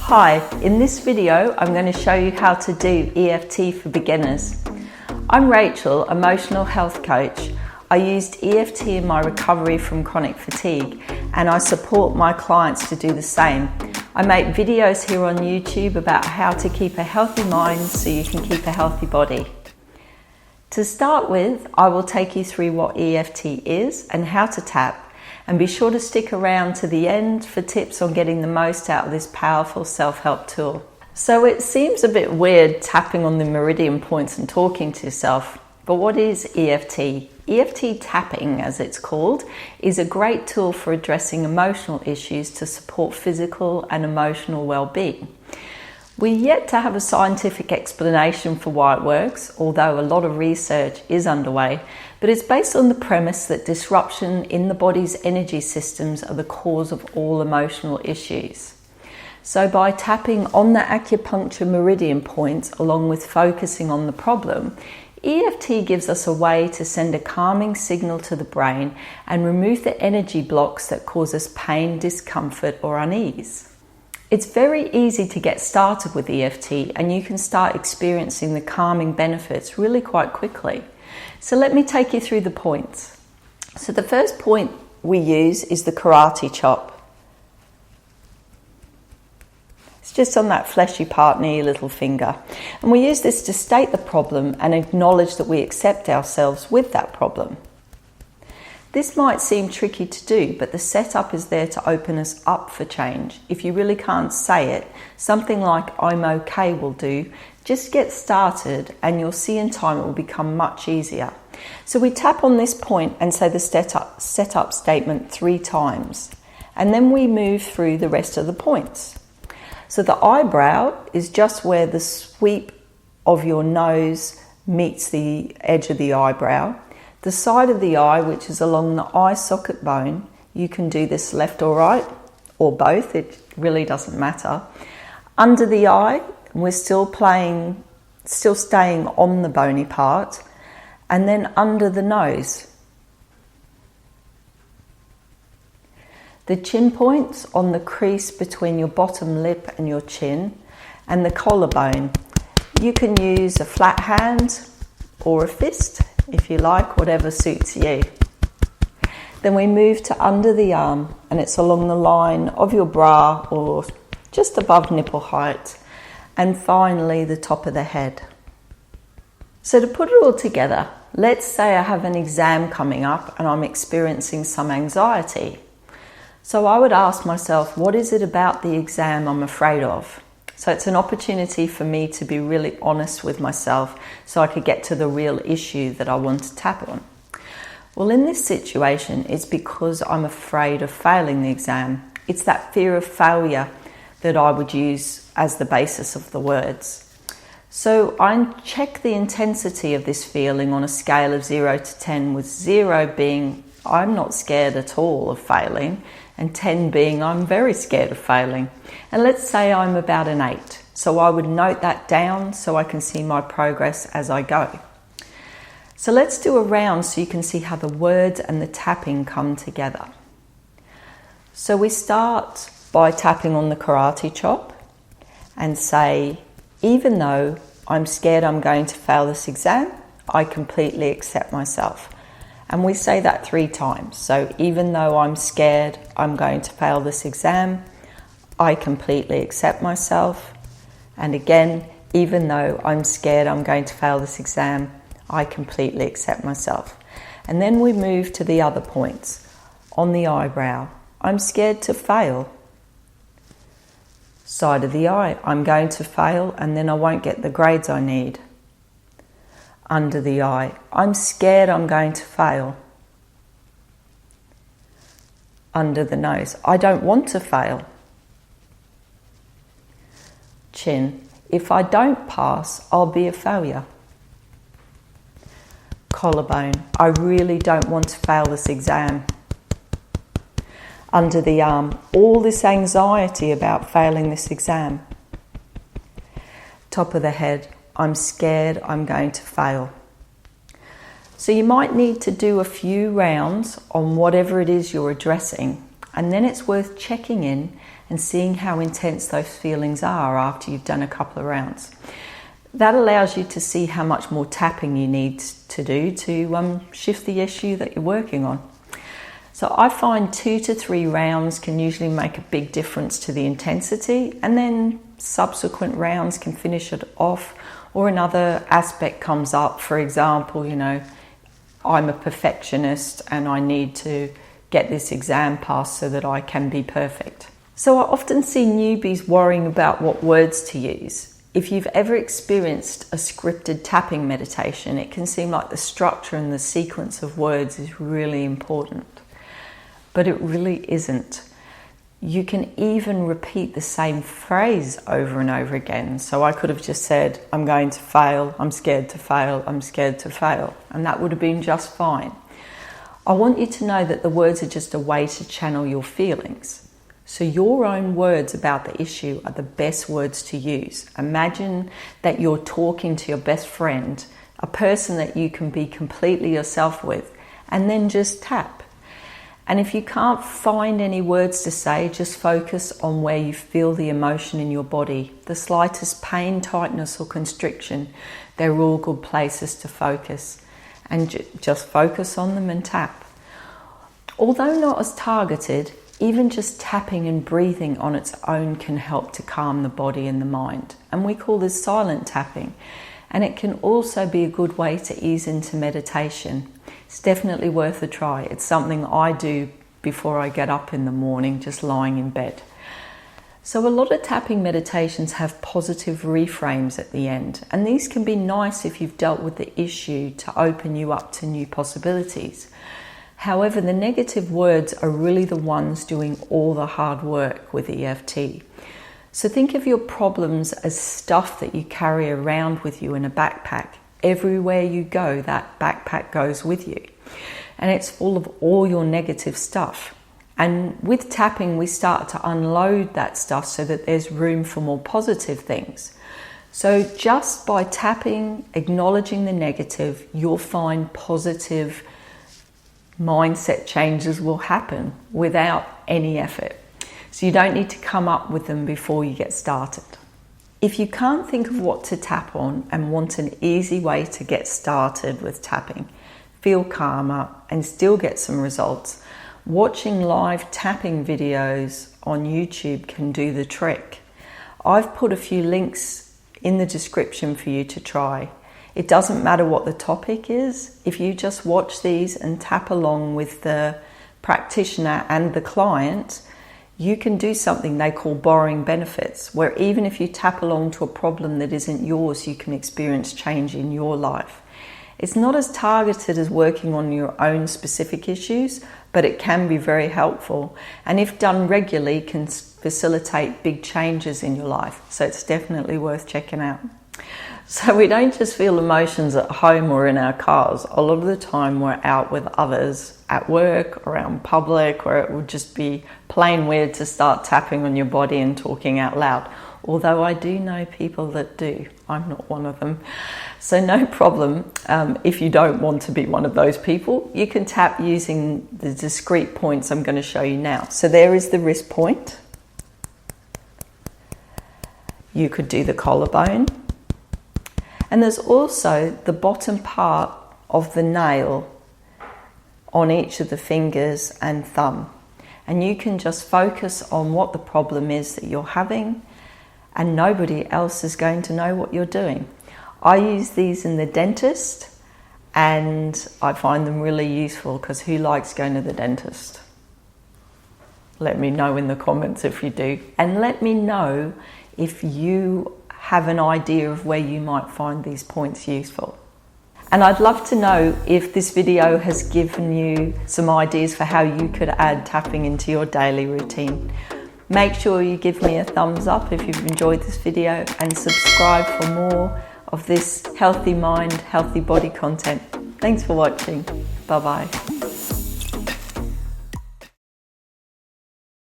Hi, in this video I'm going to show you how to do EFT for beginners. I'm Rachel, emotional health coach. I used EFT in my recovery from chronic fatigue and I support my clients to do the same. I make videos here on YouTube about how to keep a healthy mind so you can keep a healthy body. To start with, I will take you through what EFT is and how to tap. And be sure to stick around to the end for tips on getting the most out of this powerful self-help tool. So it seems a bit weird tapping on the meridian points and talking to yourself, but what is EFT? EFT tapping, as it's called, is a great tool for addressing emotional issues to support physical and emotional well-being. We're yet to have a scientific explanation for why it works, although a lot of research is underway, but it's based on the premise that disruption in the body's energy systems are the cause of all emotional issues. So by tapping on the acupuncture meridian points along with focusing on the problem, EFT gives us a way to send a calming signal to the brain and remove the energy blocks that cause us pain, discomfort or unease. It's very easy to get started with EFT and you can start experiencing the calming benefits really quite quickly. So let me take you through the points. So the first point we use is the karate chop. It's just on that fleshy part near your little finger. And we use this to state the problem and acknowledge that we accept ourselves with that problem. This might seem tricky to do, but the setup is there to open us up for change. If you really can't say it, something like "I'm okay" will do. Just get started and you'll see in time it will become much easier. So we tap on this point and say the setup statement 3 times. And then we move through the rest of the points. So the eyebrow is just where the sweep of your nose meets the edge of the eyebrow. The side of the eye, which is along the eye socket bone, you can do this left or right, or both, it really doesn't matter. Under the eye, we're still staying on the bony part, and then under the nose. The chin points on the crease between your bottom lip and your chin, and the collarbone. You can use a flat hand or a fist, if you like, whatever suits you. Then we move to under the arm, and it's along the line of your bra or just above nipple height. And finally, the top of the head. So to put it all together, let's say I have an exam coming up and I'm experiencing some anxiety. So I would ask myself, what is it about the exam I'm afraid of? So it's an opportunity for me to be really honest with myself so I could get to the real issue that I want to tap on. Well, in this situation, it's because I'm afraid of failing the exam. It's that fear of failure that I would use as the basis of the words. So I check the intensity of this feeling on a scale of 0 to 10, with 0 being I'm not scared at all of failing, and 10 being I'm very scared of failing. And let's say I'm about an 8. So I would note that down so I can see my progress as I go. So let's do a round so you can see how the words and the tapping come together. So we start by tapping on the karate chop and say, even though I'm scared I'm going to fail this exam, I completely accept myself. And we say that 3 times. So even though I'm scared I'm going to fail this exam, I completely accept myself. And again, even though I'm scared I'm going to fail this exam, I completely accept myself. And then we move to the other points. On the eyebrow, I'm scared to fail. Side of the eye, I'm going to fail and then I won't get the grades I need. Under the eye, I'm scared I'm going to fail. Under the nose, I don't want to fail. Chin, if I don't pass, I'll be a failure. Collarbone, I really don't want to fail this exam. Under the arm, all this anxiety about failing this exam. Top of the head, I'm scared I'm going to fail. So you might need to do a few rounds on whatever it is you're addressing and then it's worth checking in and seeing how intense those feelings are after you've done a couple of rounds. That allows you to see how much more tapping you need to do to shift the issue that you're working on. So I find 2 to 3 rounds can usually make a big difference to the intensity, and then subsequent rounds can finish it off, or another aspect comes up. For example, I'm a perfectionist and I need to get this exam passed so that I can be perfect. So I often see newbies worrying about what words to use. If you've ever experienced a scripted tapping meditation, it can seem like the structure and the sequence of words is really important. But it really isn't. You can even repeat the same phrase over and over again. So I could have just said, I'm going to fail, I'm scared to fail, I'm scared to fail. And that would have been just fine. I want you to know that the words are just a way to channel your feelings. So your own words about the issue are the best words to use. Imagine that you're talking to your best friend, a person that you can be completely yourself with, and then just tap. And if you can't find any words to say, just focus on where you feel the emotion in your body. The slightest pain, tightness or constriction, they're all good places to focus. And just focus on them and tap. Although not as targeted, even just tapping and breathing on its own can help to calm the body and the mind. And we call this silent tapping. And it can also be a good way to ease into meditation. It's definitely worth a try. It's something I do before I get up in the morning, just lying in bed. So a lot of tapping meditations have positive reframes at the end, and these can be nice if you've dealt with the issue to open you up to new possibilities. However, the negative words are really the ones doing all the hard work with EFT. So think of your problems as stuff that you carry around with you in a backpack. Everywhere you go, that backpack goes with you. And it's full of all your negative stuff. And with tapping, we start to unload that stuff so that there's room for more positive things. So just by tapping, acknowledging the negative, you'll find positive mindset changes will happen without any effort. So you don't need to come up with them before you get started. If you can't think of what to tap on and want an easy way to get started with tapping, feel calmer and still get some results, watching live tapping videos on YouTube can do the trick. I've put a few links in the description for you to try. It doesn't matter what the topic is. If you just watch these and tap along with the practitioner and the client, you can do something they call borrowing benefits, where even if you tap along to a problem that isn't yours, you can experience change in your life. It's not as targeted as working on your own specific issues, but it can be very helpful. And if done regularly, can facilitate big changes in your life. So it's definitely worth checking out. So we don't just feel emotions at home or in our cars. A lot of the time we're out with others at work, around public, where it would just be plain weird to start tapping on your body and talking out loud. Although I do know people that do. I'm not one of them. So no problem. If you don't want to be one of those people, you can tap using the discrete points I'm going to show you now. So there is the wrist point. You could do the collarbone. And there's also the bottom part of the nail on each of the fingers and thumb. And you can just focus on what the problem is that you're having, and nobody else is going to know what you're doing. I use these in the dentist, and I find them really useful because who likes going to the dentist? Let me know in the comments if you do. And let me know if you have an idea of where you might find these points useful. And I'd love to know if this video has given you some ideas for how you could add tapping into your daily routine. Make sure you give me a thumbs up if you've enjoyed this video, and subscribe for more of this healthy mind, healthy body content. Thanks for watching. Bye-bye.